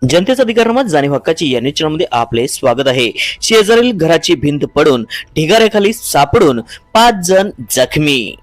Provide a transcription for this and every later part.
जनतेचा अधिकार जाणीव हक्काची या चॅनलमध्ये आपले स्वागत आहे। शेजारील घराची भिंत पडून ढिगाऱ्याखाली सापडून 5 जण जखमी।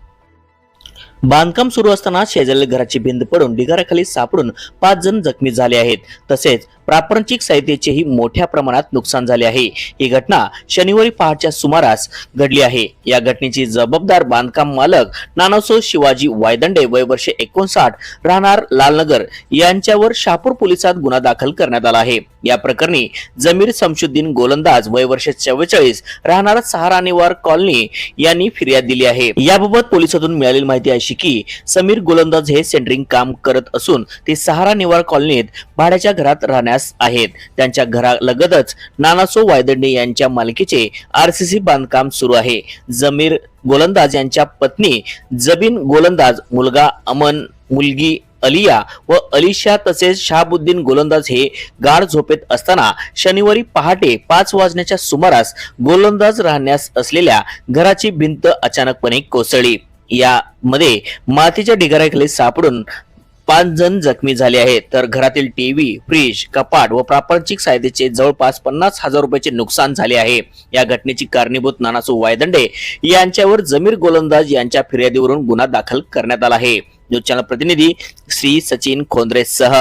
बांधकाम सुरू असताना शेजारील घराची भिंत पडून ढिगाऱ्याखाली सापडून 5 जण जखमी झाले आहेत। तसेच प्रापंचिक साहित्याचेही मोठ्या प्रमाणात नुकसान झाले आहे। ही घटना शनिवारी पहाटच्या सुमारास घडली आहे। या घटनेची जबाबदार बांधकाम मालक नानासो शिवाजी वायदंडे वय वर्ष 59 राहणार लालनगर यांच्यावर शहापूर पोलिसात गुन्हा दाखल करण्यात आला आहे। या प्रकरणी जमीर शमशुद्दीन गोलंदाज वय वर्ष 44 राहणार सहारा निवार कॉलनी यांनी फिर्याद दिली आहे। याबाबत पोलिसातून मिळालेली माहिती अशी की समीर गोलंदाज हे सेंटरिंग काम करत असून ते सहारा निवार कॉलनीत भाड्याच्या घरात राहण्यास आहेत। त्यांच्या घरालगतच नानासो वायदंडे यांच्या मालकीचे आरसीसी बांधकाम सुरू आहे। जमीर गोलंदाज यांच्या पत्नी जबीन गोलंदाज, मुलगा अमन, मुलगी अलिया व अलिशा तसेच शहाबुद्दीन गोलंदाज हे गाढ झोपेत असताना शनिवारी पहाटे 5 वाजण्याच्या सुमारास गोलंदाज राहण्यास असलेल्या घराची भिंत अचानकपणे कोसळली। यामध्ये मातीच्या ढिगाऱ्याखाली सापडून 5 जण जखमी झाले आहेत। तर घरातील टीव्ही, फ्रीज, कपाट व प्रापंचिक साहित्याचे जवळपास 50,000 रुपयाचे नुकसान झाले आहे। या घटनेची कारणीभूत नानासो वायदंडे यांच्यावर जमीर गोलंदाज यांच्या फिर्यादीवरून गुन्हा दाखल करण्यात आला आहे। न्यूज चॅनल प्रतिनिधी श्री सचिन खोंद्रे सह।